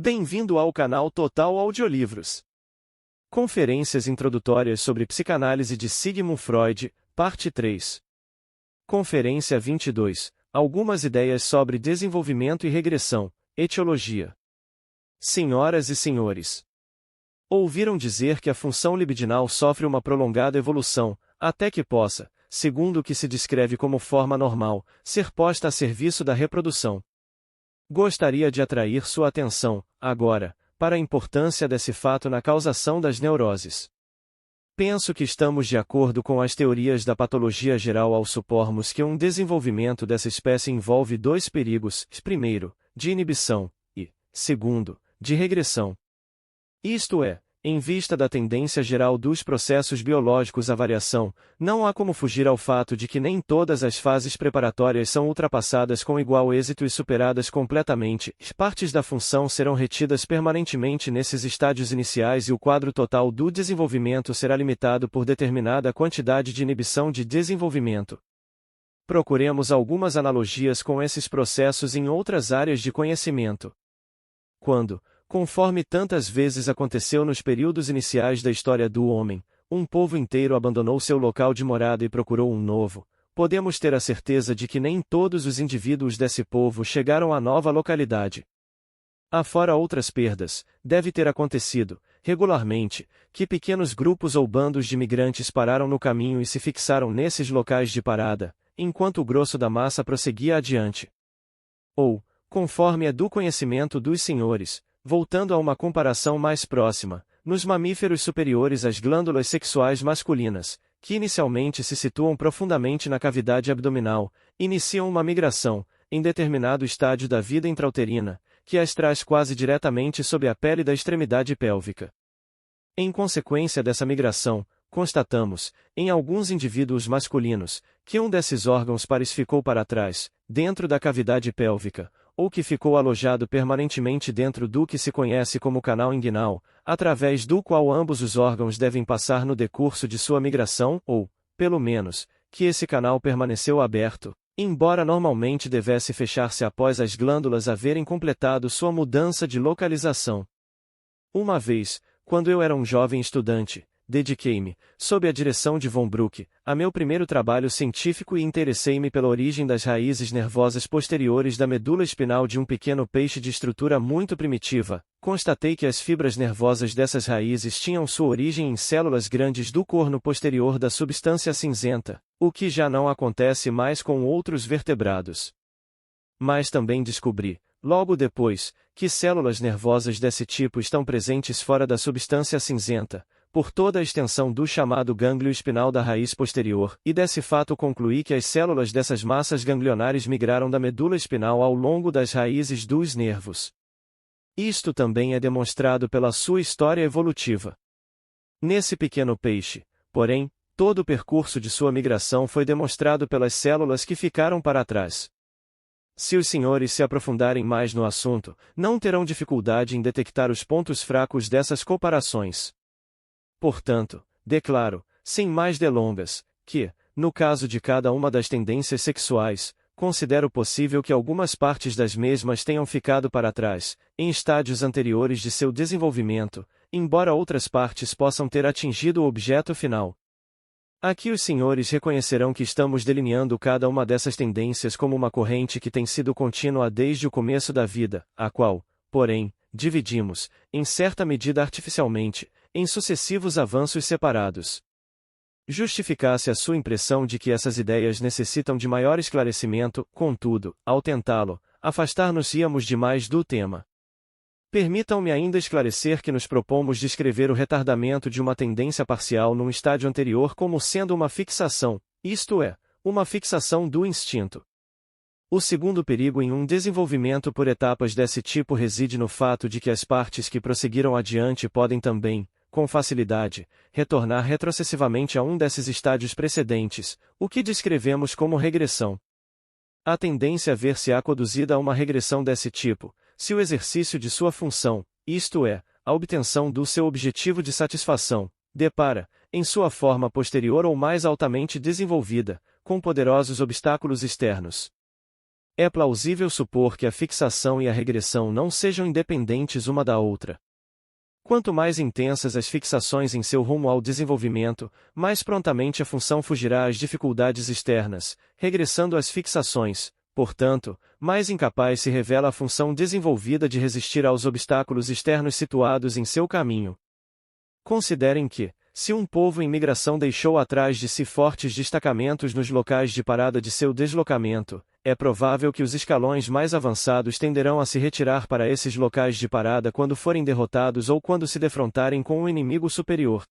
Bem-vindo ao canal Total Audiolivros. Conferências introdutórias sobre psicanálise de Sigmund Freud, parte 3. Conferência 22. Algumas ideias sobre desenvolvimento e regressão, etiologia. Senhoras e senhores, ouviram dizer que a função libidinal sofre uma prolongada evolução, até que possa, segundo o que se descreve como forma normal, ser posta a serviço da reprodução. Gostaria de atrair sua atenção, agora, para a importância desse fato na causação das neuroses. Penso que estamos de acordo com as teorias da patologia geral ao supormos que um desenvolvimento dessa espécie envolve dois perigos: primeiro, de inibição, e, segundo, de regressão. Isto é, em vista da tendência geral dos processos biológicos à variação, não há como fugir ao fato de que nem todas as fases preparatórias são ultrapassadas com igual êxito e superadas completamente. Partes da função serão retidas permanentemente nesses estádios iniciais e o quadro total do desenvolvimento será limitado por determinada quantidade de inibição de desenvolvimento. Procuremos algumas analogias com esses processos em outras áreas de conhecimento. Quando, conforme tantas vezes aconteceu nos períodos iniciais da história do homem, um povo inteiro abandonou seu local de morada e procurou um novo, podemos ter a certeza de que nem todos os indivíduos desse povo chegaram à nova localidade. Afora outras perdas, deve ter acontecido, regularmente, que pequenos grupos ou bandos de migrantes pararam no caminho e se fixaram nesses locais de parada, enquanto o grosso da massa prosseguia adiante. Ou, conforme é do conhecimento dos senhores, voltando a uma comparação mais próxima, nos mamíferos superiores as glândulas sexuais masculinas, que inicialmente se situam profundamente na cavidade abdominal, iniciam uma migração, em determinado estágio da vida intrauterina, que as traz quase diretamente sob a pele da extremidade pélvica. Em consequência dessa migração, constatamos, em alguns indivíduos masculinos, que um desses órgãos pares ficou para trás, dentro da cavidade pélvica, ou que ficou alojado permanentemente dentro do que se conhece como canal inguinal, através do qual ambos os órgãos devem passar no decurso de sua migração, ou, pelo menos, que esse canal permaneceu aberto, embora normalmente devesse fechar-se após as glândulas haverem completado sua mudança de localização. Uma vez, quando eu era um jovem estudante, dediquei-me, sob a direção de von Bruck, a meu primeiro trabalho científico e interessei-me pela origem das raízes nervosas posteriores da medula espinal de um pequeno peixe de estrutura muito primitiva. Constatei que as fibras nervosas dessas raízes tinham sua origem em células grandes do corno posterior da substância cinzenta, o que já não acontece mais com outros vertebrados. Mas também descobri, logo depois, que células nervosas desse tipo estão presentes fora da substância cinzenta, por toda a extensão do chamado gânglio espinal da raiz posterior, e desse fato concluí que as células dessas massas ganglionares migraram da medula espinal ao longo das raízes dos nervos. Isto também é demonstrado pela sua história evolutiva. Nesse pequeno peixe, porém, todo o percurso de sua migração foi demonstrado pelas células que ficaram para trás. Se os senhores se aprofundarem mais no assunto, não terão dificuldade em detectar os pontos fracos dessas comparações. Portanto, declaro, sem mais delongas, que, no caso de cada uma das tendências sexuais, considero possível que algumas partes das mesmas tenham ficado para trás, em estádios anteriores de seu desenvolvimento, embora outras partes possam ter atingido o objeto final. Aqui os senhores reconhecerão que estamos delineando cada uma dessas tendências como uma corrente que tem sido contínua desde o começo da vida, a qual, porém, dividimos, em certa medida artificialmente, em sucessivos avanços separados. Justificasse a sua impressão de que essas ideias necessitam de maior esclarecimento, contudo, ao tentá-lo, afastar-nos-íamos demais do tema. Permitam-me ainda esclarecer que nos propomos descrever o retardamento de uma tendência parcial num estágio anterior como sendo uma fixação, isto é, uma fixação do instinto. O segundo perigo em um desenvolvimento por etapas desse tipo reside no fato de que as partes que prosseguiram adiante podem também, com facilidade, retornar retrocessivamente a um desses estádios precedentes, o que descrevemos como regressão. A tendência a ver-se-á conduzida a uma regressão desse tipo, se o exercício de sua função, isto é, a obtenção do seu objetivo de satisfação, depara, em sua forma posterior ou mais altamente desenvolvida, com poderosos obstáculos externos. É plausível supor que a fixação e a regressão não sejam independentes uma da outra. Quanto mais intensas as fixações em seu rumo ao desenvolvimento, mais prontamente a função fugirá às dificuldades externas, regressando às fixações. Portanto, mais incapaz se revela a função desenvolvida de resistir aos obstáculos externos situados em seu caminho. Considerem que, se um povo em migração deixou atrás de si fortes destacamentos nos locais de parada de seu deslocamento, é provável que os escalões mais avançados tenderão a se retirar para esses locais de parada quando forem derrotados ou quando se defrontarem com um inimigo superior.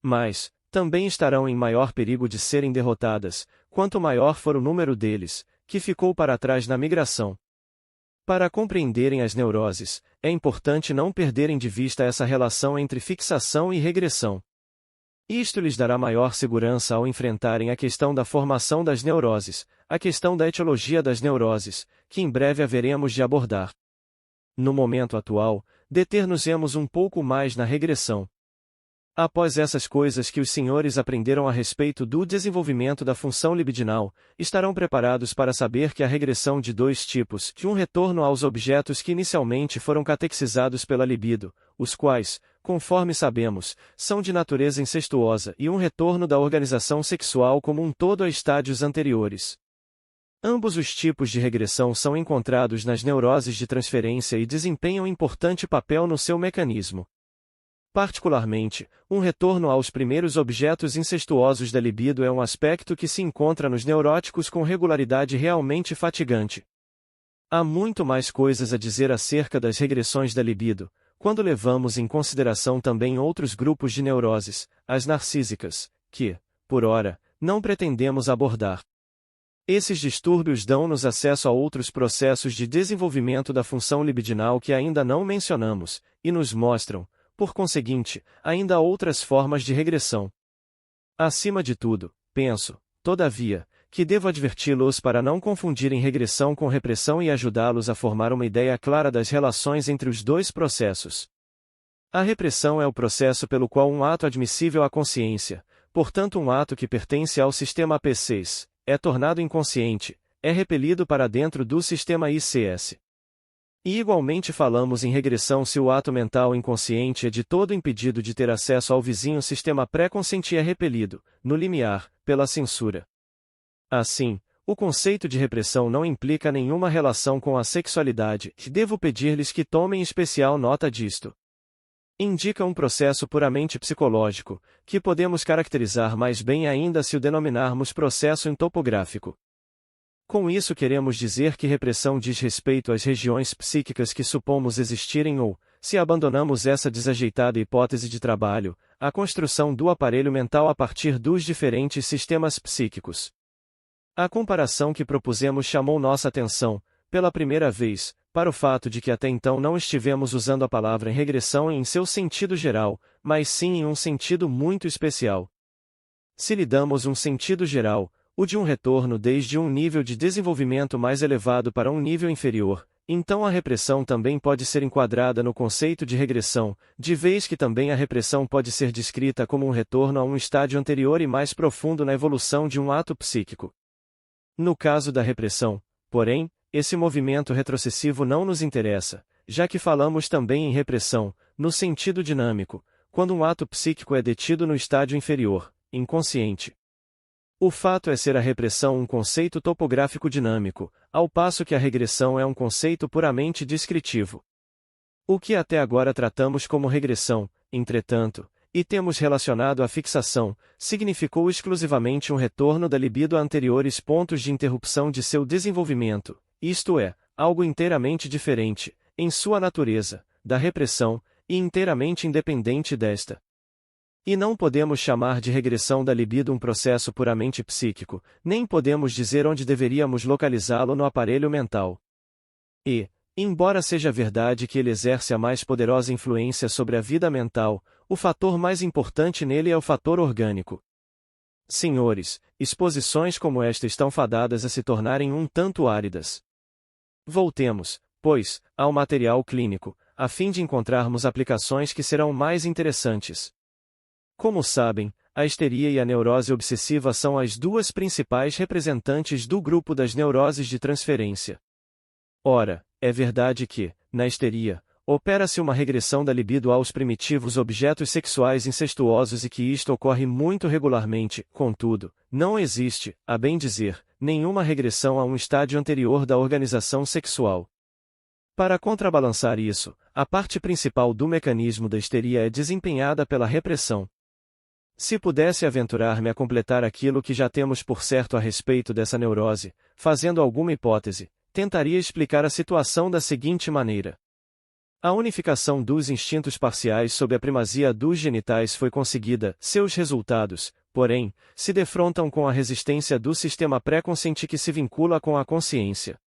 Mas, também estarão em maior perigo de serem derrotadas, quanto maior for o número deles, que ficou para trás na migração. Para compreenderem as neuroses, é importante não perderem de vista essa relação entre fixação e regressão. Isto lhes dará maior segurança ao enfrentarem a questão da formação das neuroses, a questão da etiologia das neuroses, que em breve haveremos de abordar. No momento atual, deter-nos-emos um pouco mais na regressão. Após essas coisas que os senhores aprenderam a respeito do desenvolvimento da função libidinal, estarão preparados para saber que há regressão de dois tipos, de um retorno aos objetos que inicialmente foram catequizados pela libido, os quais, conforme sabemos, são de natureza incestuosa, e um retorno da organização sexual como um todo a estádios anteriores. Ambos os tipos de regressão são encontrados nas neuroses de transferência e desempenham importante papel no seu mecanismo. Particularmente, um retorno aos primeiros objetos incestuosos da libido é um aspecto que se encontra nos neuróticos com regularidade realmente fatigante. Há muito mais coisas a dizer acerca das regressões da libido, quando levamos em consideração também outros grupos de neuroses, as narcísicas, que, por ora, não pretendemos abordar. Esses distúrbios dão-nos acesso a outros processos de desenvolvimento da função libidinal que ainda não mencionamos, e nos mostram, por conseguinte, ainda outras formas de regressão. Acima de tudo, penso, todavia, que devo adverti-los para não confundirem regressão com repressão e ajudá-los a formar uma ideia clara das relações entre os dois processos. A repressão é o processo pelo qual um ato admissível à consciência, portanto um ato que pertence ao sistema AP6, é tornado inconsciente, é repelido para dentro do sistema ICS. E igualmente falamos em regressão se o ato mental inconsciente é de todo impedido de ter acesso ao vizinho sistema pré-consciente e é repelido, no limiar, pela censura. Assim, o conceito de repressão não implica nenhuma relação com a sexualidade, e devo pedir-lhes que tomem especial nota disto. Indica um processo puramente psicológico, que podemos caracterizar mais bem ainda se o denominarmos processo entopográfico. Com isso queremos dizer que repressão diz respeito às regiões psíquicas que supomos existirem ou, se abandonamos essa desajeitada hipótese de trabalho, a construção do aparelho mental a partir dos diferentes sistemas psíquicos. A comparação que propusemos chamou nossa atenção, pela primeira vez, para o fato de que até então não estivemos usando a palavra em regressão em seu sentido geral, mas sim em um sentido muito especial. Se lhe damos um sentido geral, o de um retorno desde um nível de desenvolvimento mais elevado para um nível inferior, então a repressão também pode ser enquadrada no conceito de regressão, de vez que também a repressão pode ser descrita como um retorno a um estágio anterior e mais profundo na evolução de um ato psíquico. No caso da repressão, porém, esse movimento retrocessivo não nos interessa, já que falamos também em repressão, no sentido dinâmico, quando um ato psíquico é detido no estágio inferior, inconsciente. O fato é ser a repressão um conceito topográfico dinâmico, ao passo que a regressão é um conceito puramente descritivo. O que até agora tratamos como regressão, entretanto, e temos relacionado à fixação, significou exclusivamente um retorno da libido a anteriores pontos de interrupção de seu desenvolvimento, isto é, algo inteiramente diferente, em sua natureza, da repressão, e inteiramente independente desta. E não podemos chamar de regressão da libido um processo puramente psíquico, nem podemos dizer onde deveríamos localizá-lo no aparelho mental. E, embora seja verdade que ele exerce a mais poderosa influência sobre a vida mental, o fator mais importante nele é o fator orgânico. Senhores, exposições como esta estão fadadas a se tornarem um tanto áridas. Voltemos, pois, ao material clínico, a fim de encontrarmos aplicações que serão mais interessantes. Como sabem, a histeria e a neurose obsessiva são as duas principais representantes do grupo das neuroses de transferência. Ora, é verdade que, na histeria, opera-se uma regressão da libido aos primitivos objetos sexuais incestuosos e que isto ocorre muito regularmente, contudo, não existe, a bem dizer, nenhuma regressão a um estágio anterior da organização sexual. Para contrabalançar isso, a parte principal do mecanismo da histeria é desempenhada pela repressão. Se pudesse aventurar-me a completar aquilo que já temos por certo a respeito dessa neurose, fazendo alguma hipótese, tentaria explicar a situação da seguinte maneira. A unificação dos instintos parciais sob a primazia dos genitais foi conseguida, seus resultados, porém, se defrontam com a resistência do sistema pré-consciente que se vincula com a consciência.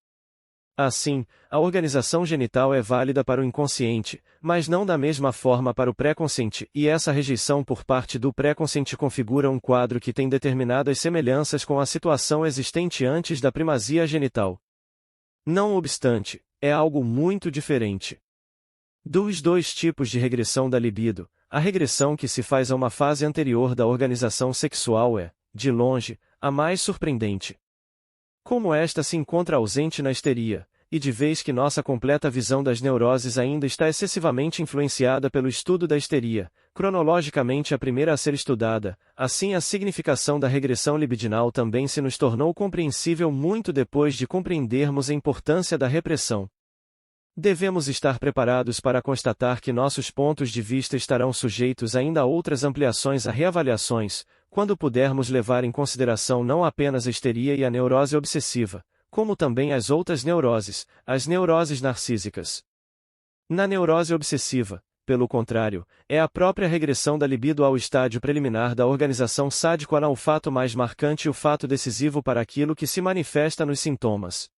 Assim, a organização genital é válida para o inconsciente, mas não da mesma forma para o pré-consciente, e essa rejeição por parte do pré-consciente configura um quadro que tem determinadas semelhanças com a situação existente antes da primazia genital. Não obstante, é algo muito diferente. Dos dois tipos de regressão da libido, a regressão que se faz a uma fase anterior da organização sexual é, de longe, a mais surpreendente. Como esta se encontra ausente na histeria, e de vez que nossa completa visão das neuroses ainda está excessivamente influenciada pelo estudo da histeria, cronologicamente a primeira a ser estudada, assim a significação da regressão libidinal também se nos tornou compreensível muito depois de compreendermos a importância da repressão. Devemos estar preparados para constatar que nossos pontos de vista estarão sujeitos ainda a outras ampliações a reavaliações, quando pudermos levar em consideração não apenas a histeria e a neurose obsessiva, como também as outras neuroses, as neuroses narcísicas. Na neurose obsessiva, pelo contrário, é a própria regressão da libido ao estágio preliminar da organização sádico-anal o fato mais marcante e o fato decisivo para aquilo que se manifesta nos sintomas.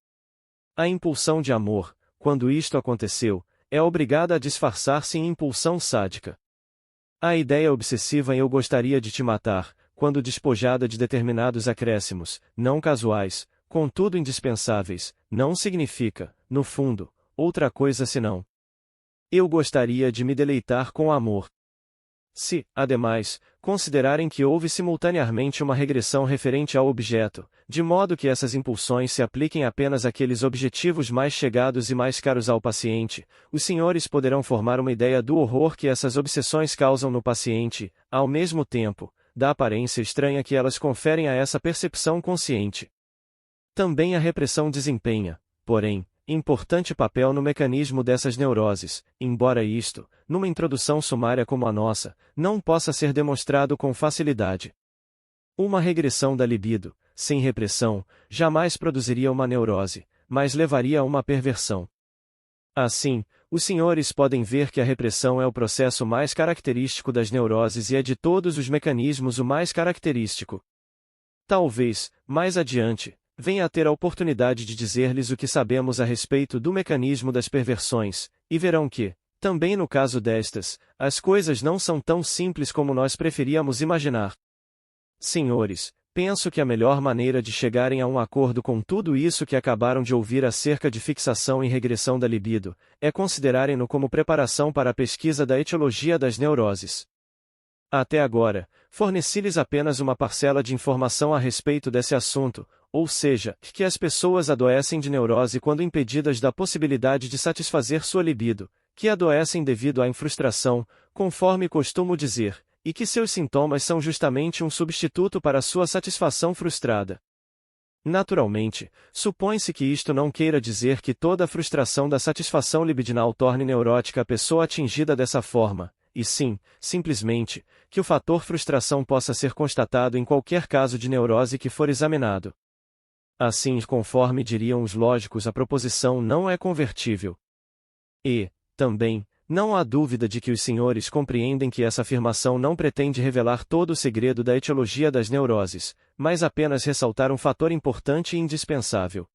A impulsão de amor, quando isto aconteceu, é obrigada a disfarçar-se em impulsão sádica. A ideia obsessiva em eu gostaria de te matar, quando despojada de determinados acréscimos, não casuais, contudo indispensáveis, não significa, no fundo, outra coisa senão eu gostaria de me deleitar com amor. Se, ademais, considerarem que houve simultaneamente uma regressão referente ao objeto, de modo que essas impulsões se apliquem apenas àqueles objetivos mais chegados e mais caros ao paciente, os senhores poderão formar uma ideia do horror que essas obsessões causam no paciente, ao mesmo tempo, da aparência estranha que elas conferem a essa percepção consciente. Também a repressão desempenha, porém, importante papel no mecanismo dessas neuroses, embora isto, numa introdução sumária como a nossa, não possa ser demonstrado com facilidade. Uma regressão da libido, sem repressão, jamais produziria uma neurose, mas levaria a uma perversão. Assim, os senhores podem ver que a repressão é o processo mais característico das neuroses e é de todos os mecanismos o mais característico. Talvez, mais adiante, venha a ter a oportunidade de dizer-lhes o que sabemos a respeito do mecanismo das perversões, e verão que, também no caso destas, as coisas não são tão simples como nós preferíamos imaginar. Senhores, penso que a melhor maneira de chegarem a um acordo com tudo isso que acabaram de ouvir acerca de fixação e regressão da libido, é considerarem-no como preparação para a pesquisa da etiologia das neuroses. Até agora, forneci-lhes apenas uma parcela de informação a respeito desse assunto, ou seja, que as pessoas adoecem de neurose quando impedidas da possibilidade de satisfazer sua libido, que adoecem devido à frustração, conforme costumo dizer, e que seus sintomas são justamente um substituto para sua satisfação frustrada. Naturalmente, supõe-se que isto não queira dizer que toda a frustração da satisfação libidinal torne neurótica a pessoa atingida dessa forma, e sim, simplesmente, que o fator frustração possa ser constatado em qualquer caso de neurose que for examinado. Assim, conforme diriam os lógicos, a proposição não é convertível. E, também, não há dúvida de que os senhores compreendem que essa afirmação não pretende revelar todo o segredo da etiologia das neuroses, mas apenas ressaltar um fator importante e indispensável.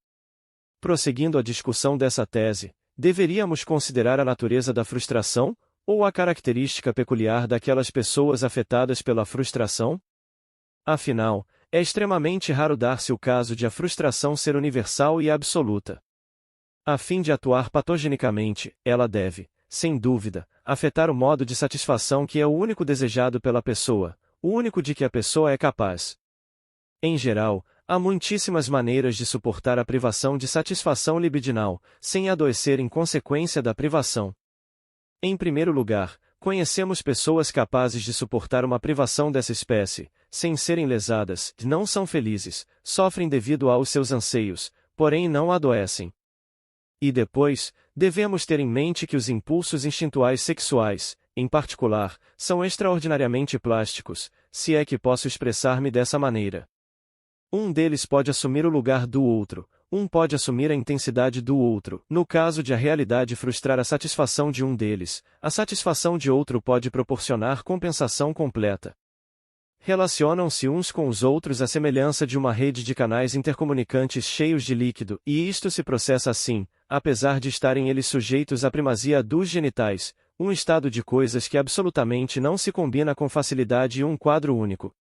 Prosseguindo a discussão dessa tese, deveríamos considerar a natureza da frustração, ou a característica peculiar daquelas pessoas afetadas pela frustração? Afinal, é extremamente raro dar-se o caso de a frustração ser universal e absoluta. A fim de atuar patogenicamente, ela deve, sem dúvida, afetar o modo de satisfação que é o único desejado pela pessoa, o único de que a pessoa é capaz. Em geral, há muitíssimas maneiras de suportar a privação de satisfação libidinal, sem adoecer em consequência da privação. Em primeiro lugar, conhecemos pessoas capazes de suportar uma privação dessa espécie, sem serem lesadas, não são felizes, sofrem devido aos seus anseios, porém não adoecem. E depois, devemos ter em mente que os impulsos instintuais sexuais, em particular, são extraordinariamente plásticos, se é que posso expressar-me dessa maneira. Um deles pode assumir o lugar do outro, um pode assumir a intensidade do outro. No caso de a realidade frustrar a satisfação de um deles, a satisfação de outro pode proporcionar compensação completa. Relacionam-se uns com os outros à semelhança de uma rede de canais intercomunicantes cheios de líquido, e isto se processa assim, apesar de estarem eles sujeitos à primazia dos genitais, um estado de coisas que absolutamente não se combina com facilidade em um quadro único.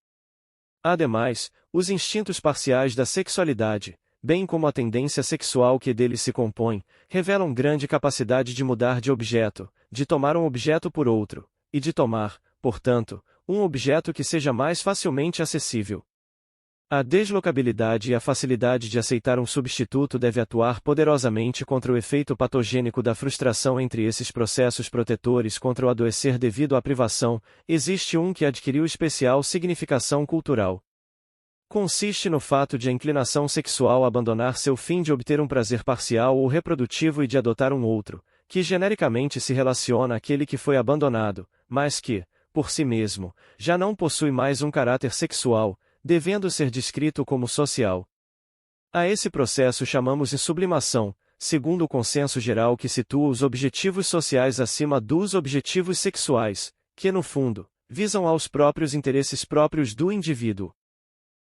Ademais, os instintos parciais da sexualidade, bem como a tendência sexual que deles se compõe, revelam grande capacidade de mudar de objeto, de tomar um objeto por outro, e de tomar, portanto, um objeto que seja mais facilmente acessível. A deslocabilidade e a facilidade de aceitar um substituto deve atuar poderosamente contra o efeito patogênico da frustração. Entre esses processos protetores contra o adoecer devido à privação, existe um que adquiriu especial significação cultural. Consiste no fato de a inclinação sexual abandonar seu fim de obter um prazer parcial ou reprodutivo e de adotar um outro, que genericamente se relaciona àquele que foi abandonado, mas que, por si mesmo, já não possui mais um caráter sexual, devendo ser descrito como social. A esse processo chamamos de sublimação, segundo o consenso geral que situa os objetivos sociais acima dos objetivos sexuais, que no fundo, visam aos próprios interesses próprios do indivíduo.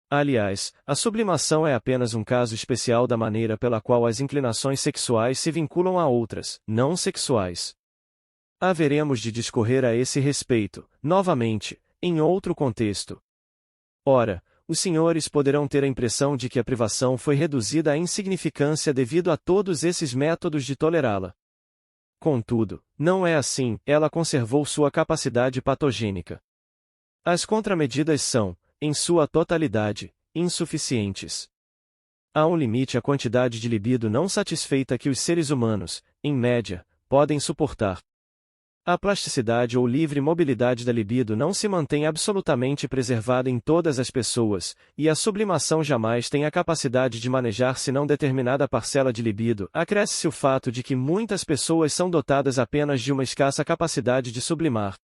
Aliás, a sublimação é apenas um caso especial da maneira pela qual as inclinações sexuais se vinculam a outras, não sexuais. Haveremos de discorrer a esse respeito, novamente, em outro contexto. Ora, os senhores poderão ter a impressão de que a privação foi reduzida à insignificância devido a todos esses métodos de tolerá-la. Contudo, não é assim, ela conservou sua capacidade patogênica. As contramedidas são, em sua totalidade, insuficientes. Há um limite à quantidade de libido não satisfeita que os seres humanos, em média, podem suportar. A plasticidade ou livre mobilidade da libido não se mantém absolutamente preservada em todas as pessoas, e a sublimação jamais tem a capacidade de manejar senão determinada parcela de libido. Acresce-se o fato de que muitas pessoas são dotadas apenas de uma escassa capacidade de sublimar.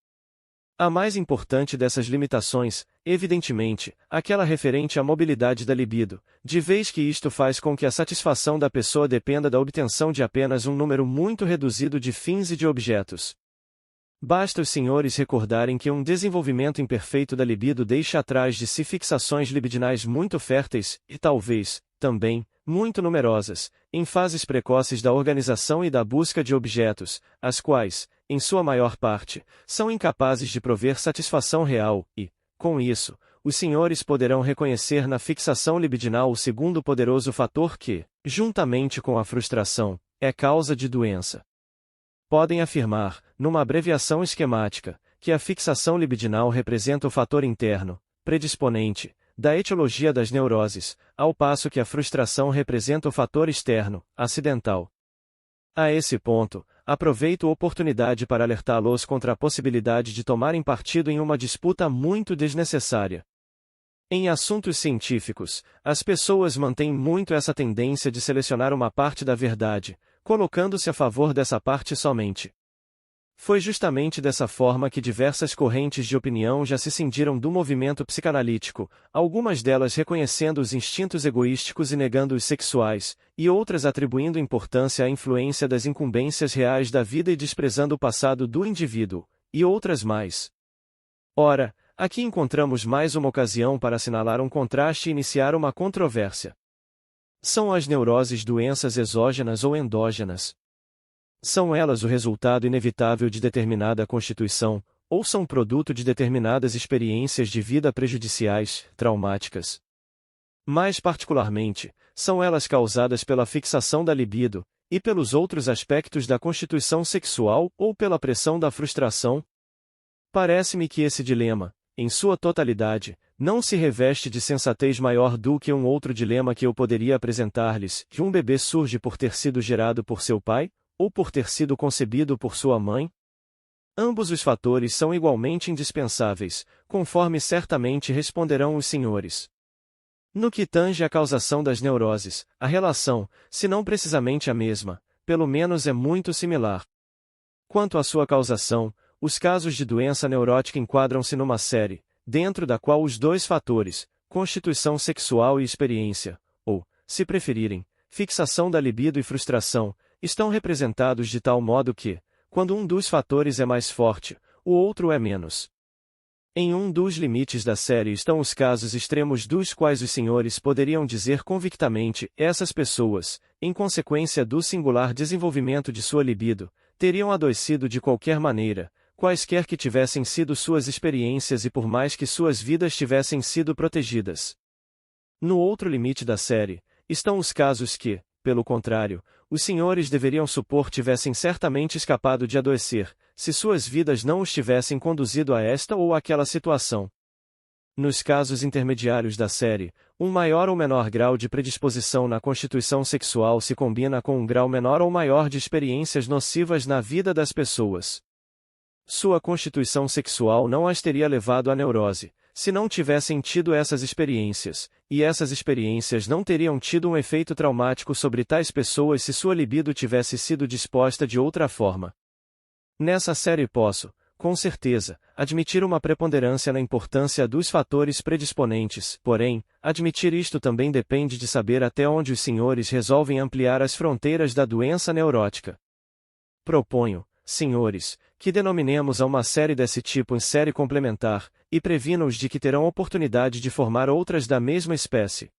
A mais importante dessas limitações, evidentemente, aquela referente à mobilidade da libido, de vez que isto faz com que a satisfação da pessoa dependa da obtenção de apenas um número muito reduzido de fins e de objetos. Basta os senhores recordarem que um desenvolvimento imperfeito da libido deixa atrás de si fixações libidinais muito férteis, e talvez, também, muito numerosas, em fases precoces da organização e da busca de objetos, as quais, em sua maior parte, são incapazes de prover satisfação real, e, com isso, os senhores poderão reconhecer na fixação libidinal o segundo poderoso fator que, juntamente com a frustração, é causa de doença. Podem afirmar, numa abreviação esquemática, que a fixação libidinal representa o fator interno, predisponente, da etiologia das neuroses, ao passo que a frustração representa o fator externo, acidental. A esse ponto, aproveito a oportunidade para alertá-los contra a possibilidade de tomarem partido em uma disputa muito desnecessária. Em assuntos científicos, as pessoas mantêm muito essa tendência de selecionar uma parte da verdade, colocando-se a favor dessa parte somente. Foi justamente dessa forma que diversas correntes de opinião já se cindiram do movimento psicanalítico, algumas delas reconhecendo os instintos egoísticos e negando os sexuais, e outras atribuindo importância à influência das incumbências reais da vida e desprezando o passado do indivíduo, e outras mais. Ora, aqui encontramos mais uma ocasião para assinalar um contraste e iniciar uma controvérsia. São as neuroses doenças exógenas ou endógenas? São elas o resultado inevitável de determinada constituição, ou são produto de determinadas experiências de vida prejudiciais, traumáticas? Mais particularmente, são elas causadas pela fixação da libido, e pelos outros aspectos da constituição sexual ou pela pressão da frustração? Parece-me que esse dilema, em sua totalidade, não se reveste de sensatez maior do que um outro dilema que eu poderia apresentar-lhes: que um bebê surge por ter sido gerado por seu pai, ou por ter sido concebido por sua mãe? Ambos os fatores são igualmente indispensáveis, conforme certamente responderão os senhores. No que tange à causação das neuroses, a relação, se não precisamente a mesma, pelo menos é muito similar. Quanto à sua causação, os casos de doença neurótica enquadram-se numa série, dentro da qual os dois fatores, constituição sexual e experiência, ou, se preferirem, fixação da libido e frustração, estão representados de tal modo que, quando um dos fatores é mais forte, o outro é menos. Em um dos limites da série estão os casos extremos dos quais os senhores poderiam dizer convictamente: essas pessoas, em consequência do singular desenvolvimento de sua libido, teriam adoecido de qualquer maneira, quaisquer que tivessem sido suas experiências e por mais que suas vidas tivessem sido protegidas. No outro limite da série, estão os casos que, pelo contrário, os senhores deveriam supor tivessem certamente escapado de adoecer, se suas vidas não os tivessem conduzido a esta ou aquela situação. Nos casos intermediários da série, um maior ou menor grau de predisposição na constituição sexual se combina com um grau menor ou maior de experiências nocivas na vida das pessoas. Sua constituição sexual não as teria levado à neurose, se não tivessem tido essas experiências, e essas experiências não teriam tido um efeito traumático sobre tais pessoas se sua libido tivesse sido disposta de outra forma. Nessa série posso, com certeza, admitir uma preponderância na importância dos fatores predisponentes, porém, admitir isto também depende de saber até onde os senhores resolvem ampliar as fronteiras da doença neurótica. Proponho, senhores, que denominemos a uma série desse tipo em série complementar, e previno-os de que terão oportunidade de formar outras da mesma espécie.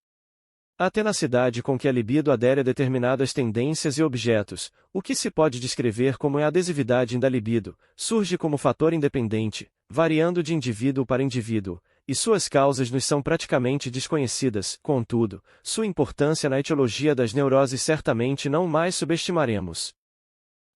A tenacidade com que a libido adere a determinadas tendências e objetos, o que se pode descrever como a adesividade da libido, surge como fator independente, variando de indivíduo para indivíduo, e suas causas nos são praticamente desconhecidas. Contudo, sua importância na etiologia das neuroses certamente não mais subestimaremos.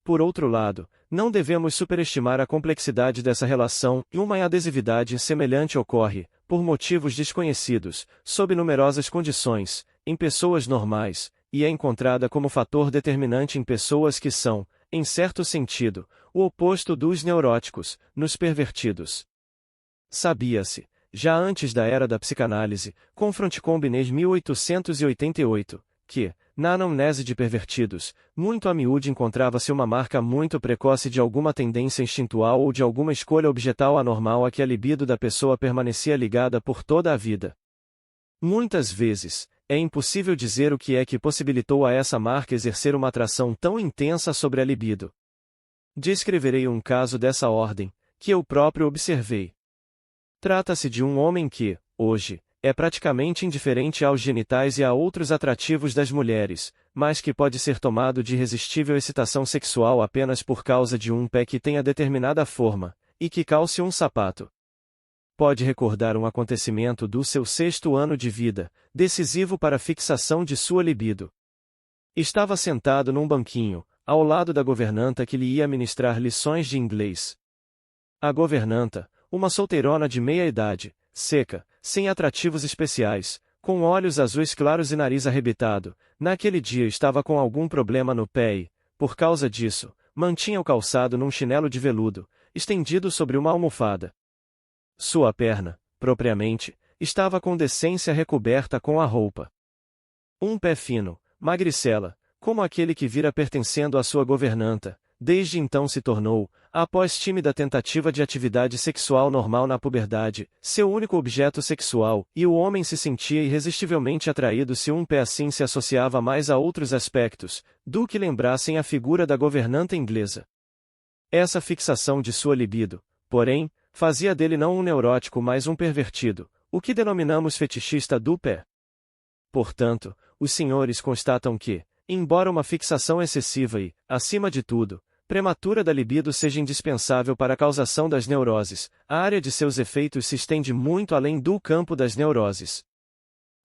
Por outro lado, não devemos superestimar a complexidade dessa relação, e uma adesividade semelhante ocorre, por motivos desconhecidos, sob numerosas condições, em pessoas normais, e é encontrada como fator determinante em pessoas que são, em certo sentido, o oposto dos neuróticos, nos pervertidos. Sabia-se, já antes da era da psicanálise, com Frontcombe 1888, que, na anamnese de pervertidos, muito a miúde encontrava-se uma marca muito precoce de alguma tendência instintual ou de alguma escolha objetal anormal a que a libido da pessoa permanecia ligada por toda a vida. Muitas vezes, é impossível dizer o que é que possibilitou a essa marca exercer uma atração tão intensa sobre a libido. Descreverei um caso dessa ordem, que eu próprio observei. Trata-se de um homem que, hoje, é praticamente indiferente aos genitais e a outros atrativos das mulheres, mas que pode ser tomado de irresistível excitação sexual apenas por causa de um pé que tenha determinada forma, e que calce um sapato. Pode recordar um acontecimento do seu 6º ano de vida, decisivo para a fixação de sua libido. Estava sentado num banquinho, ao lado da governanta que lhe ia ministrar lições de inglês. A governanta, uma solteirona de meia idade, seca, sem atrativos especiais, com olhos azuis claros e nariz arrebitado, naquele dia estava com algum problema no pé e, por causa disso, mantinha o calçado num chinelo de veludo, estendido sobre uma almofada. Sua perna, propriamente, estava com decência recoberta com a roupa. Um pé fino, magricela, como aquele que vira pertencendo à sua governanta, desde então se tornou, após tímida tentativa de atividade sexual normal na puberdade, seu único objeto sexual, e o homem se sentia irresistivelmente atraído se um pé assim se associava mais a outros aspectos, do que lembrassem a figura da governanta inglesa. Essa fixação de sua libido, porém, fazia dele não um neurótico mas um pervertido, o que denominamos fetichista do pé. Portanto, os senhores constatam que, embora uma fixação excessiva e, acima de tudo, prematura da libido seja indispensável para a causação das neuroses, a área de seus efeitos se estende muito além do campo das neuroses.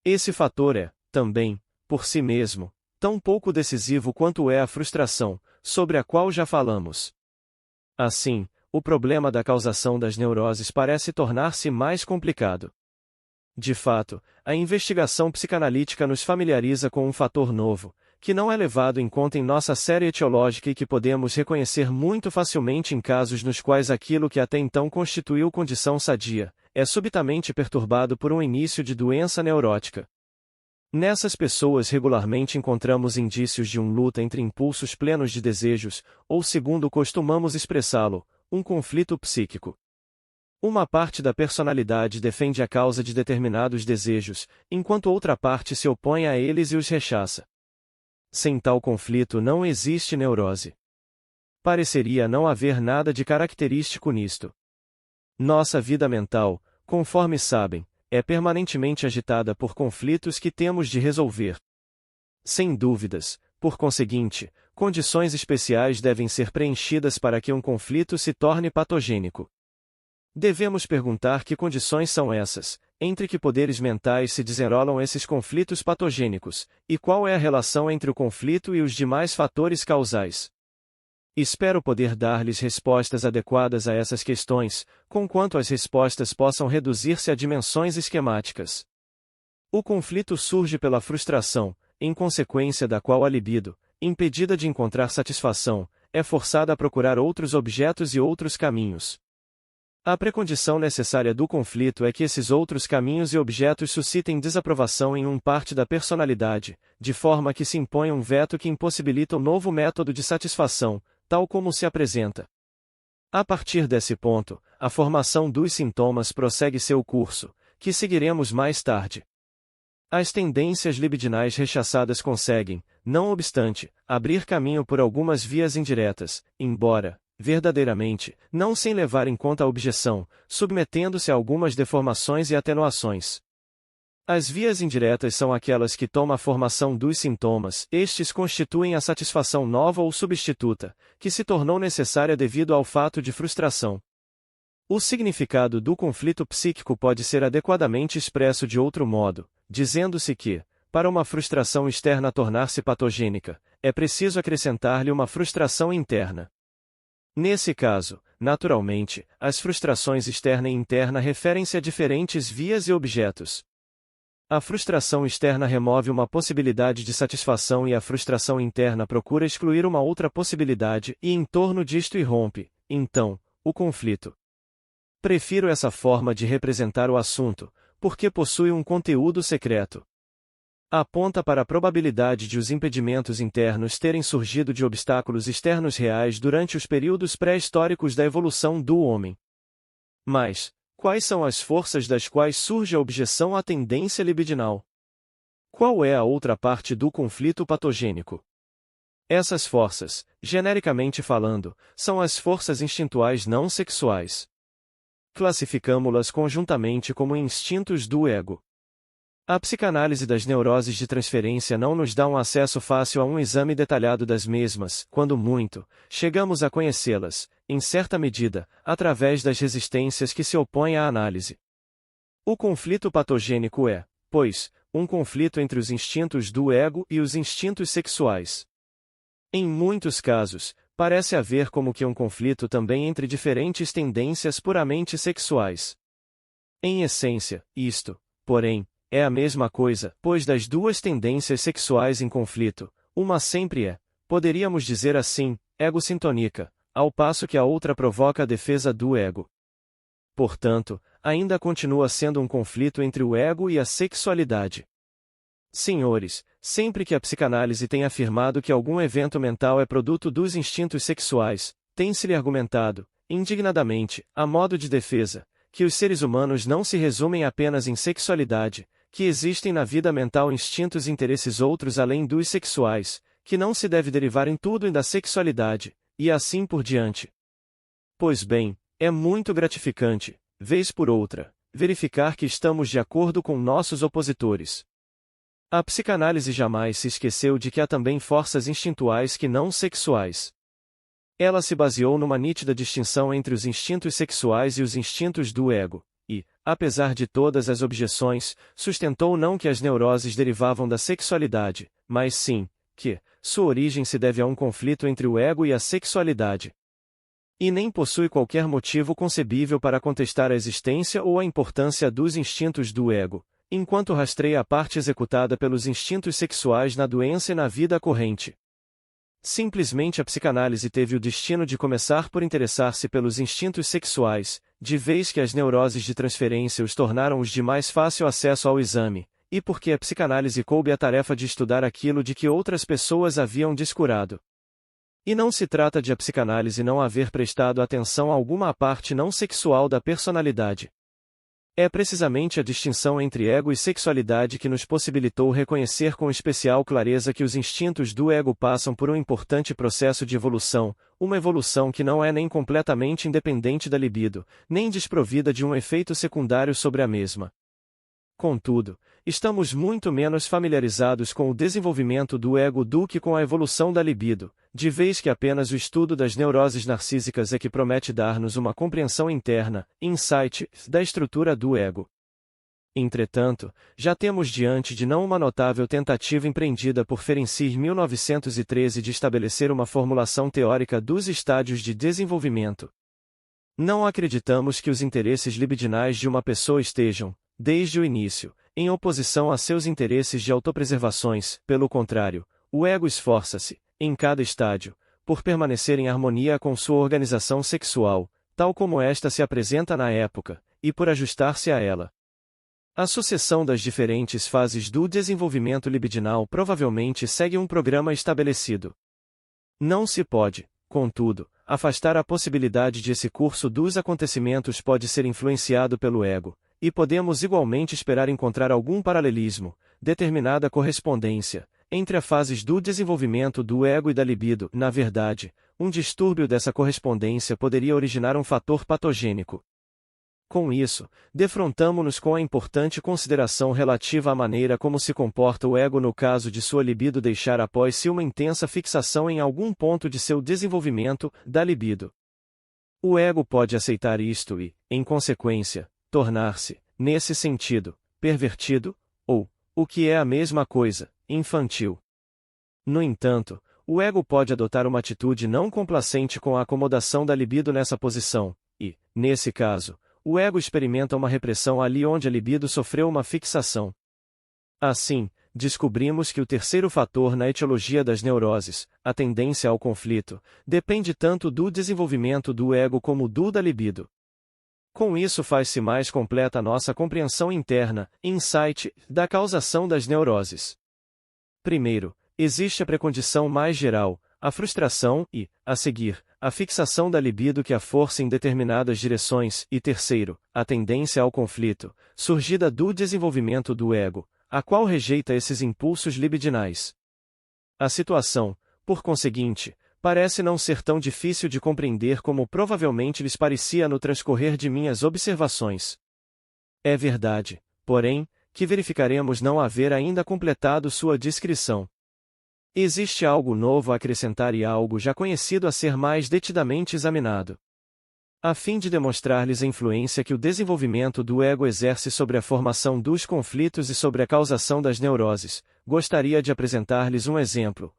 Esse fator é, também, por si mesmo, tão pouco decisivo quanto é a frustração, sobre a qual já falamos. Assim, o problema da causação das neuroses parece tornar-se mais complicado. De fato, a investigação psicanalítica nos familiariza com um fator novo, que não é levado em conta em nossa série etiológica e que podemos reconhecer muito facilmente em casos nos quais aquilo que até então constituiu condição sadia, é subitamente perturbado por um início de doença neurótica. Nessas pessoas regularmente encontramos indícios de luta entre impulsos plenos de desejos, ou segundo costumamos expressá-lo, um conflito psíquico. Uma parte da personalidade defende a causa de determinados desejos, enquanto outra parte se opõe a eles e os rechaça. Sem tal conflito não existe neurose. Pareceria não haver nada de característico nisto. Nossa vida mental, conforme sabem, é permanentemente agitada por conflitos que temos de resolver. Sem dúvidas, por conseguinte, condições especiais devem ser preenchidas para que um conflito se torne patogênico. Devemos perguntar que condições são essas, entre que poderes mentais se desenrolam esses conflitos patogênicos, e qual é a relação entre o conflito e os demais fatores causais. Espero poder dar-lhes respostas adequadas a essas questões, conquanto as respostas possam reduzir-se a dimensões esquemáticas. O conflito surge pela frustração, em consequência da qual a libido, impedida de encontrar satisfação, é forçada a procurar outros objetos e outros caminhos. A precondição necessária do conflito é que esses outros caminhos e objetos suscitem desaprovação em parte da personalidade, de forma que se imponha um veto que impossibilita o novo método de satisfação, tal como se apresenta. A partir desse ponto, a formação dos sintomas prossegue seu curso, que seguiremos mais tarde. As tendências libidinais rechaçadas conseguem, não obstante, abrir caminho por algumas vias indiretas, embora, verdadeiramente, não sem levar em conta a objeção, submetendo-se a algumas deformações e atenuações. As vias indiretas são aquelas que tomam a formação dos sintomas, estes constituem a satisfação nova ou substituta, que se tornou necessária devido ao fato de frustração. O significado do conflito psíquico pode ser adequadamente expresso de outro modo, dizendo-se que, para uma frustração externa tornar-se patogênica, é preciso acrescentar-lhe uma frustração interna. Nesse caso, naturalmente, as frustrações externa e interna referem-se a diferentes vias e objetos. A frustração externa remove uma possibilidade de satisfação e a frustração interna procura excluir uma outra possibilidade e em torno disto irrompe, então, o conflito. Prefiro essa forma de representar o assunto, porque possui um conteúdo secreto. Aponta para a probabilidade de os impedimentos internos terem surgido de obstáculos externos reais durante os períodos pré-históricos da evolução do homem. Mas, quais são as forças das quais surge a objeção à tendência libidinal? Qual é a outra parte do conflito patogênico? Essas forças, genericamente falando, são as forças instintuais não sexuais. Classificamo-las conjuntamente como instintos do ego. A psicanálise das neuroses de transferência não nos dá um acesso fácil a um exame detalhado das mesmas, quando muito, chegamos a conhecê-las, em certa medida, através das resistências que se opõem à análise. O conflito patogênico é, pois, um conflito entre os instintos do ego e os instintos sexuais. Em muitos casos, parece haver como que um conflito também entre diferentes tendências puramente sexuais. Em essência, isto, porém, é a mesma coisa, pois das duas tendências sexuais em conflito, uma sempre é, poderíamos dizer assim, egocintônica, ao passo que a outra provoca a defesa do ego. Portanto, ainda continua sendo um conflito entre o ego e a sexualidade. Senhores, sempre que a psicanálise tem afirmado que algum evento mental é produto dos instintos sexuais, tem-se-lhe argumentado, indignadamente, a modo de defesa, que os seres humanos não se resumem apenas em sexualidade, que existem na vida mental instintos e interesses outros além dos sexuais, que não se deve derivar em tudo da sexualidade, e assim por diante. Pois bem, é muito gratificante, vez por outra, verificar que estamos de acordo com nossos opositores. A psicanálise jamais se esqueceu de que há também forças instintuais que não sexuais. Ela se baseou numa nítida distinção entre os instintos sexuais e os instintos do ego, e, apesar de todas as objeções, sustentou não que as neuroses derivavam da sexualidade, mas sim, que, sua origem se deve a um conflito entre o ego e a sexualidade. E nem possui qualquer motivo concebível para contestar a existência ou a importância dos instintos do ego, enquanto rastreia a parte executada pelos instintos sexuais na doença e na vida corrente. Simplesmente a psicanálise teve o destino de começar por interessar-se pelos instintos sexuais, de vez que as neuroses de transferência os tornaram os de mais fácil acesso ao exame, e porque a psicanálise coube a tarefa de estudar aquilo de que outras pessoas haviam descurado. E não se trata de a psicanálise não haver prestado atenção alguma à parte não sexual da personalidade. É precisamente a distinção entre ego e sexualidade que nos possibilitou reconhecer com especial clareza que os instintos do ego passam por um importante processo de evolução, uma evolução que não é nem completamente independente da libido, nem desprovida de um efeito secundário sobre a mesma. Contudo, estamos muito menos familiarizados com o desenvolvimento do ego do que com a evolução da libido, de vez que apenas o estudo das neuroses narcísicas é que promete dar-nos uma compreensão interna, insight, da estrutura do ego. Entretanto, já temos diante de não uma notável tentativa empreendida por Ferenczi em 1913 de estabelecer uma formulação teórica dos estádios de desenvolvimento. Não acreditamos que os interesses libidinais de uma pessoa estejam, desde o início, em oposição a seus interesses de autopreservações. Pelo contrário, o ego esforça-se, em cada estádio, por permanecer em harmonia com sua organização sexual, tal como esta se apresenta na época, e por ajustar-se a ela. A sucessão das diferentes fases do desenvolvimento libidinal provavelmente segue um programa estabelecido. Não se pode, contudo, afastar a possibilidade de esse curso dos acontecimentos pode ser influenciado pelo ego, e podemos igualmente esperar encontrar algum paralelismo, determinada correspondência, entre as fases do desenvolvimento do ego e da libido. Na verdade, um distúrbio dessa correspondência poderia originar um fator patogênico. Com isso, defrontamo-nos com a importante consideração relativa à maneira como se comporta o ego no caso de sua libido deixar após si uma intensa fixação em algum ponto de seu desenvolvimento, da libido. O ego pode aceitar isto e, em consequência, tornar-se, nesse sentido, pervertido, ou, o que é a mesma coisa, infantil. No entanto, o ego pode adotar uma atitude não complacente com a acomodação da libido nessa posição, e, nesse caso, o ego experimenta uma repressão ali onde a libido sofreu uma fixação. Assim, descobrimos que o terceiro fator na etiologia das neuroses, a tendência ao conflito, depende tanto do desenvolvimento do ego como do da libido. Com isso faz-se mais completa a nossa compreensão interna, insight, da causação das neuroses. Primeiro, existe a precondição mais geral, a frustração e, a seguir, a fixação da libido que a força em determinadas direções, e terceiro, a tendência ao conflito, surgida do desenvolvimento do ego, a qual rejeita esses impulsos libidinais. A situação, por conseguinte, parece não ser tão difícil de compreender como provavelmente lhes parecia no transcorrer de minhas observações. É verdade, porém, que verificaremos não haver ainda completado sua descrição. Existe algo novo a acrescentar e algo já conhecido a ser mais detidamente examinado. A fim de demonstrar-lhes a influência que o desenvolvimento do ego exerce sobre a formação dos conflitos e sobre a causação das neuroses, gostaria de apresentar-lhes um exemplo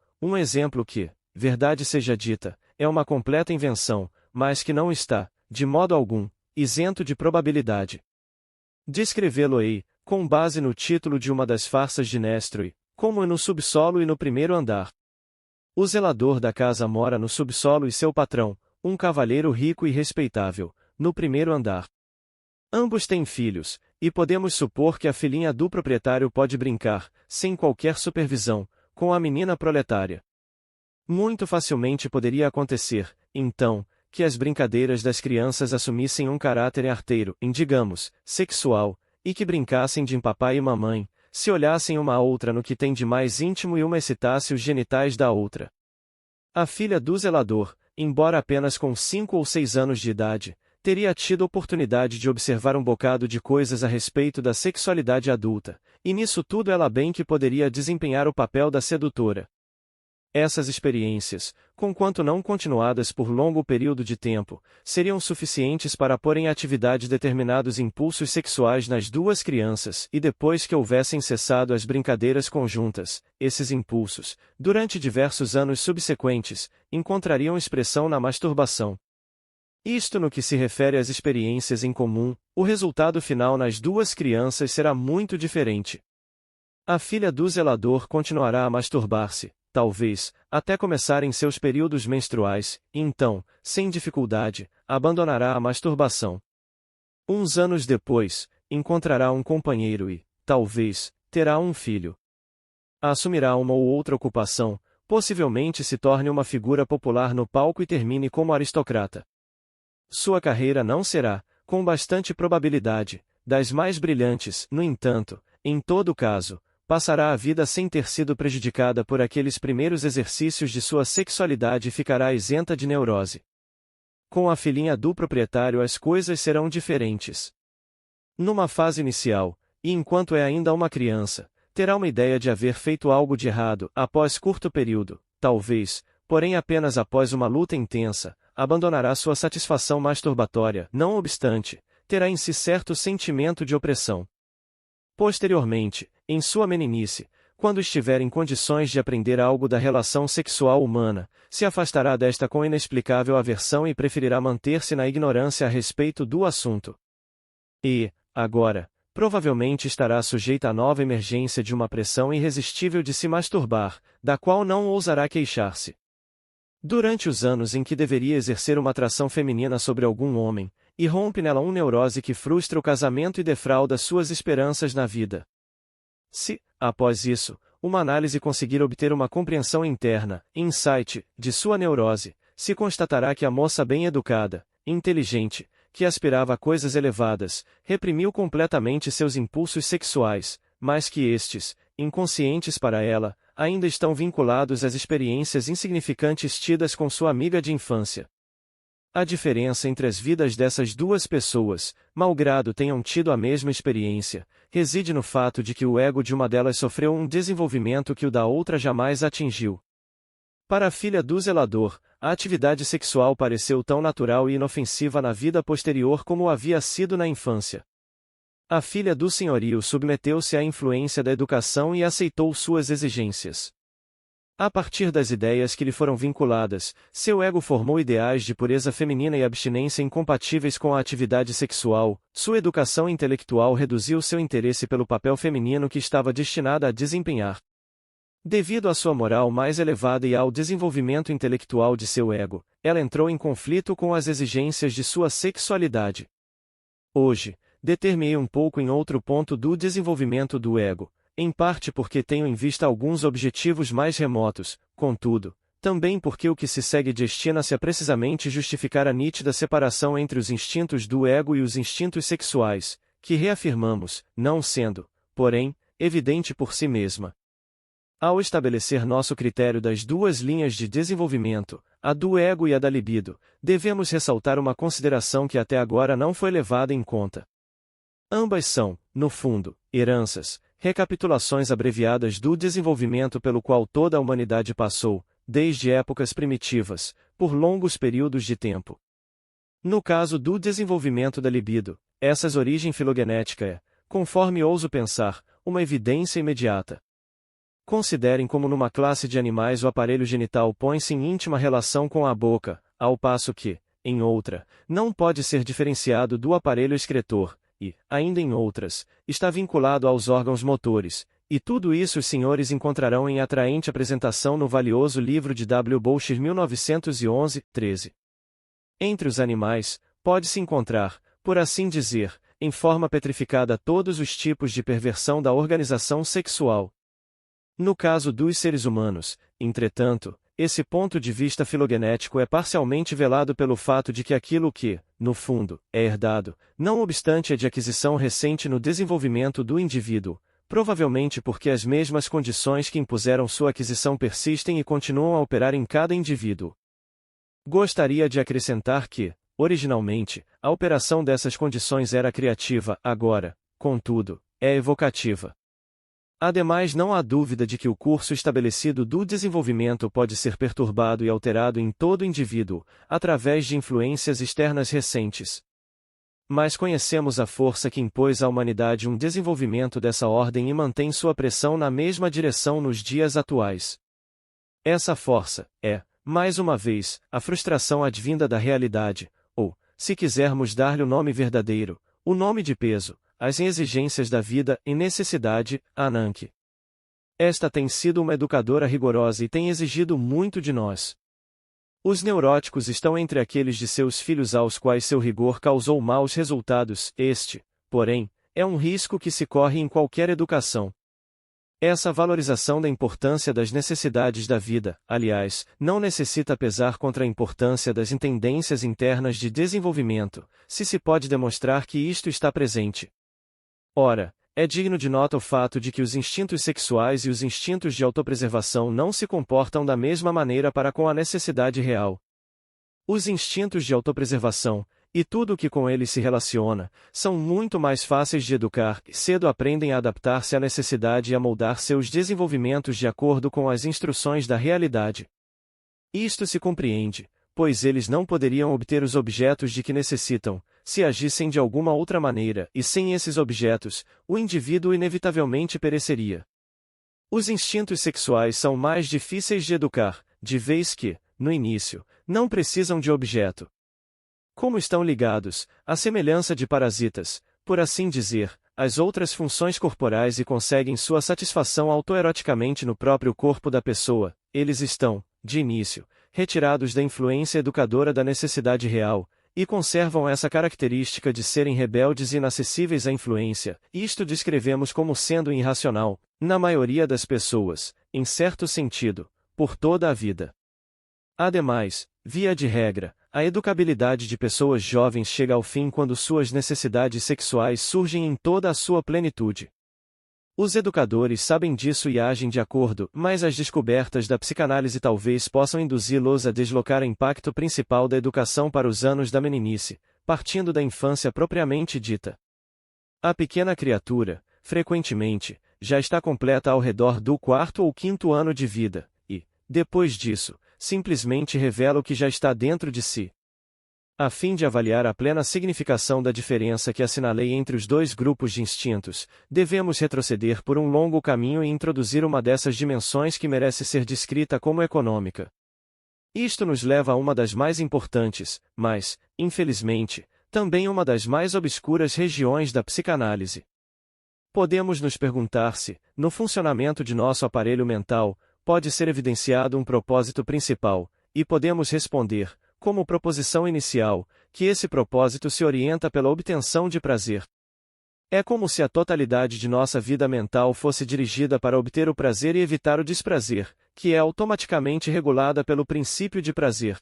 que, verdade seja dita, é uma completa invenção, mas que não está, de modo algum, isento de probabilidade. Descrevê-lo-ei, com base no título de uma das farsas de Nestroy, como no subsolo e no primeiro andar. O zelador da casa mora no subsolo e seu patrão, um cavalheiro rico e respeitável, no primeiro andar. Ambos têm filhos, e podemos supor que a filhinha do proprietário pode brincar, sem qualquer supervisão, com a menina proletária. Muito facilmente poderia acontecer, então, que as brincadeiras das crianças assumissem um caráter arteiro, digamos, sexual, e que brincassem de papai e mamãe, se olhassem uma a outra no que tem de mais íntimo e uma excitasse os genitais da outra. A filha do zelador, embora apenas com 5 ou 6 anos de idade, teria tido oportunidade de observar um bocado de coisas a respeito da sexualidade adulta, e nisso tudo ela bem que poderia desempenhar o papel da sedutora. Essas experiências, conquanto não continuadas por longo período de tempo, seriam suficientes para pôr em atividade determinados impulsos sexuais nas duas crianças e depois que houvessem cessado as brincadeiras conjuntas, esses impulsos, durante diversos anos subsequentes, encontrariam expressão na masturbação. Isto no que se refere às experiências em comum, o resultado final nas duas crianças será muito diferente. A filha do zelador continuará a masturbar-se, talvez, até começarem seus períodos menstruais, e então, sem dificuldade, abandonará a masturbação. Uns anos depois, encontrará um companheiro e, talvez, terá um filho. Assumirá uma ou outra ocupação, possivelmente se torne uma figura popular no palco e termine como aristocrata. Sua carreira não será, com bastante probabilidade, das mais brilhantes, no entanto, em todo caso, passará a vida sem ter sido prejudicada por aqueles primeiros exercícios de sua sexualidade e ficará isenta de neurose. Com a filhinha do proprietário as coisas serão diferentes. Numa fase inicial, e enquanto é ainda uma criança, terá uma ideia de haver feito algo de errado, após curto período, talvez, porém apenas após uma luta intensa, abandonará sua satisfação masturbatória, não obstante, terá em si certo sentimento de opressão. Posteriormente, em sua meninice, quando estiver em condições de aprender algo da relação sexual humana, se afastará desta com inexplicável aversão e preferirá manter-se na ignorância a respeito do assunto. E, agora, provavelmente estará sujeita à nova emergência de uma pressão irresistível de se masturbar, da qual não ousará queixar-se. Durante os anos em que deveria exercer uma atração feminina sobre algum homem, irrompe nela uma neurose que frustra o casamento e defrauda suas esperanças na vida. Se, após isso, uma análise conseguir obter uma compreensão interna, insight, de sua neurose, se constatará que a moça bem-educada, inteligente, que aspirava a coisas elevadas, reprimiu completamente seus impulsos sexuais, mas que estes, inconscientes para ela, ainda estão vinculados às experiências insignificantes tidas com sua amiga de infância. A diferença entre as vidas dessas duas pessoas, malgrado tenham tido a mesma experiência, reside no fato de que o ego de uma delas sofreu um desenvolvimento que o da outra jamais atingiu. Para a filha do zelador, a atividade sexual pareceu tão natural e inofensiva na vida posterior como havia sido na infância. A filha do senhorio submeteu-se à influência da educação e aceitou suas exigências. A partir das ideias que lhe foram vinculadas, seu ego formou ideais de pureza feminina e abstinência incompatíveis com a atividade sexual, sua educação intelectual reduziu seu interesse pelo papel feminino que estava destinada a desempenhar. Devido à sua moral mais elevada e ao desenvolvimento intelectual de seu ego, ela entrou em conflito com as exigências de sua sexualidade. Hoje, deter-me-ei um pouco em outro ponto do desenvolvimento do ego, em parte porque tenho em vista alguns objetivos mais remotos, contudo, também porque o que se segue destina-se a precisamente justificar a nítida separação entre os instintos do ego e os instintos sexuais, que reafirmamos, não sendo, porém, evidente por si mesma. Ao estabelecer nosso critério das duas linhas de desenvolvimento, a do ego e a da libido, devemos ressaltar uma consideração que até agora não foi levada em conta. Ambas são, no fundo, heranças, recapitulações abreviadas do desenvolvimento pelo qual toda a humanidade passou, desde épocas primitivas, por longos períodos de tempo. No caso do desenvolvimento da libido, essas origem filogenética é, conforme ouso pensar, uma evidência imediata. Considerem como numa classe de animais o aparelho genital põe-se em íntima relação com a boca, ao passo que, em outra, não pode ser diferenciado do aparelho excretor, e, ainda em outras, está vinculado aos órgãos motores, e tudo isso os senhores encontrarão em atraente apresentação no valioso livro de W. Boucher 1911-13. Entre os animais, pode-se encontrar, por assim dizer, em forma petrificada todos os tipos de perversão da organização sexual. No caso dos seres humanos, entretanto, esse ponto de vista filogenético é parcialmente velado pelo fato de que aquilo que, no fundo, é herdado, não obstante é de aquisição recente no desenvolvimento do indivíduo, provavelmente porque as mesmas condições que impuseram sua aquisição persistem e continuam a operar em cada indivíduo. Gostaria de acrescentar que, originalmente, a operação dessas condições era criativa, agora, contudo, é evocativa. Ademais, não há dúvida de que o curso estabelecido do desenvolvimento pode ser perturbado e alterado em todo indivíduo, através de influências externas recentes. Mas conhecemos a força que impôs à humanidade um desenvolvimento dessa ordem e mantém sua pressão na mesma direção nos dias atuais. Essa força é, mais uma vez, a frustração advinda da realidade, ou, se quisermos dar-lhe o nome verdadeiro, o nome de peso, as exigências da vida e necessidade, Ananke. Esta tem sido uma educadora rigorosa e tem exigido muito de nós. Os neuróticos estão entre aqueles de seus filhos aos quais seu rigor causou maus resultados. Este, porém, é um risco que se corre em qualquer educação. Essa valorização da importância das necessidades da vida, aliás, não necessita pesar contra a importância das tendências internas de desenvolvimento, se pode demonstrar que isto está presente. Ora, é digno de nota o fato de que os instintos sexuais e os instintos de autopreservação não se comportam da mesma maneira para com a necessidade real. Os instintos de autopreservação, e tudo o que com eles se relaciona, são muito mais fáceis de educar e cedo aprendem a adaptar-se à necessidade e a moldar seus desenvolvimentos de acordo com as instruções da realidade. Isto se compreende, pois eles não poderiam obter os objetos de que necessitam, se agissem de alguma outra maneira, e sem esses objetos, o indivíduo inevitavelmente pereceria. Os instintos sexuais são mais difíceis de educar, de vez que, no início, não precisam de objeto. Como estão ligados, à semelhança de parasitas, por assim dizer, às outras funções corporais e conseguem sua satisfação autoeroticamente no próprio corpo da pessoa, eles estão, de início, retirados da influência educadora da necessidade real, e conservam essa característica de serem rebeldes e inacessíveis à influência. Isto descrevemos como sendo irracional, na maioria das pessoas, em certo sentido, por toda a vida. Ademais, via de regra, a educabilidade de pessoas jovens chega ao fim quando suas necessidades sexuais surgem em toda a sua plenitude. Os educadores sabem disso e agem de acordo, mas as descobertas da psicanálise talvez possam induzi-los a deslocar o impacto principal da educação para os anos da meninice, partindo da infância propriamente dita. A pequena criatura, frequentemente, já está completa ao redor do 4º ou 5º ano de vida, e, depois disso, simplesmente revela o que já está dentro de si. A fim de avaliar a plena significação da diferença que assinalei entre os dois grupos de instintos, devemos retroceder por um longo caminho e introduzir uma dessas dimensões que merece ser descrita como econômica. Isto nos leva a uma das mais importantes, mas, infelizmente, também uma das mais obscuras regiões da psicanálise. Podemos nos perguntar se, no funcionamento de nosso aparelho mental, pode ser evidenciado um propósito principal, e podemos responder, como proposição inicial, que esse propósito se orienta pela obtenção de prazer. É como se a totalidade de nossa vida mental fosse dirigida para obter o prazer e evitar o desprazer, que é automaticamente regulada pelo princípio de prazer.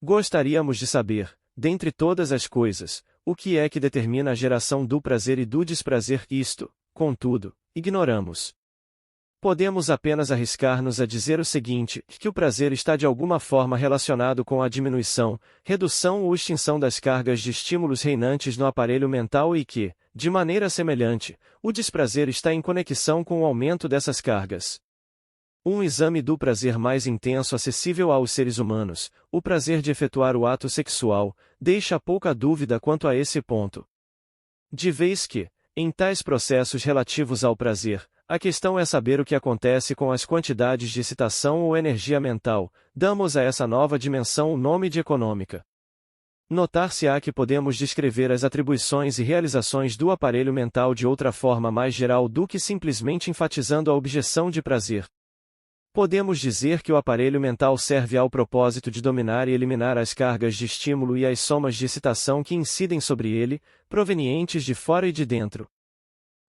Gostaríamos de saber, dentre todas as coisas, o que é que determina a geração do prazer e do desprazer. Isto, contudo, ignoramos. Podemos apenas arriscar-nos a dizer o seguinte, que o prazer está de alguma forma relacionado com a diminuição, redução ou extinção das cargas de estímulos reinantes no aparelho mental e que, de maneira semelhante, o desprazer está em conexão com o aumento dessas cargas. Um exame do prazer mais intenso acessível aos seres humanos, o prazer de efetuar o ato sexual, deixa pouca dúvida quanto a esse ponto. De vez que, em tais processos relativos ao prazer, a questão é saber o que acontece com as quantidades de excitação ou energia mental, damos a essa nova dimensão o nome de econômica. Notar-se-á que podemos descrever as atribuições e realizações do aparelho mental de outra forma mais geral do que simplesmente enfatizando a objeção de prazer. Podemos dizer que o aparelho mental serve ao propósito de dominar e eliminar as cargas de estímulo e as somas de excitação que incidem sobre ele, provenientes de fora e de dentro.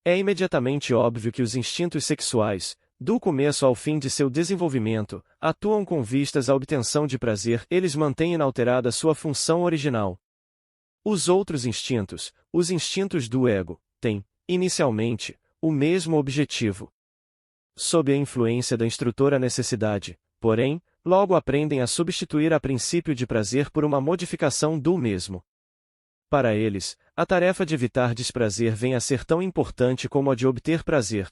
É imediatamente óbvio que os instintos sexuais, do começo ao fim de seu desenvolvimento, atuam com vistas à obtenção de prazer, eles mantêm inalterada sua função original. Os outros instintos, os instintos do ego, têm, inicialmente, o mesmo objetivo. Sob a influência da instrutora necessidade, porém, logo aprendem a substituir a princípio de prazer por uma modificação do mesmo. Para eles, a tarefa de evitar desprazer vem a ser tão importante como a de obter prazer.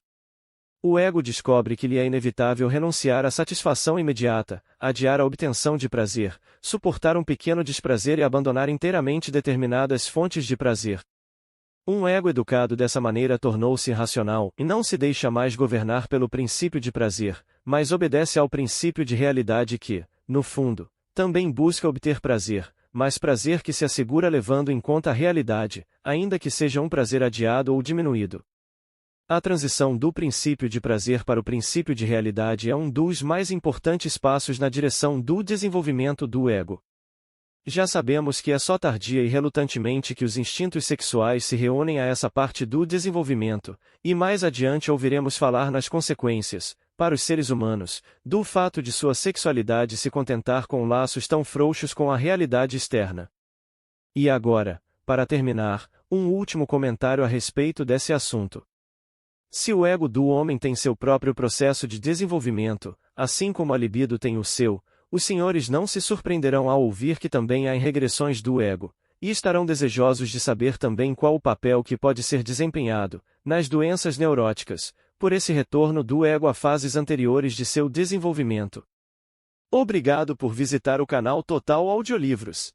O ego descobre que lhe é inevitável renunciar à satisfação imediata, adiar a obtenção de prazer, suportar um pequeno desprazer e abandonar inteiramente determinadas fontes de prazer. Um ego educado dessa maneira tornou-se irracional e não se deixa mais governar pelo princípio de prazer, mas obedece ao princípio de realidade que, no fundo, também busca obter prazer, mas prazer que se assegura levando em conta a realidade, ainda que seja um prazer adiado ou diminuído. A transição do princípio de prazer para o princípio de realidade é um dos mais importantes passos na direção do desenvolvimento do ego. Já sabemos que é só tardia e relutantemente que os instintos sexuais se reúnem a essa parte do desenvolvimento, e mais adiante ouviremos falar nas consequências, para os seres humanos, do fato de sua sexualidade se contentar com laços tão frouxos com a realidade externa. E agora, para terminar, um último comentário a respeito desse assunto. Se o ego do homem tem seu próprio processo de desenvolvimento, assim como a libido tem o seu, os senhores não se surpreenderão ao ouvir que também há regressões do ego, e estarão desejosos de saber também qual o papel que pode ser desempenhado, nas doenças neuróticas, por esse retorno do ego a fases anteriores de seu desenvolvimento. Obrigado por visitar o canal Total Audiolivros.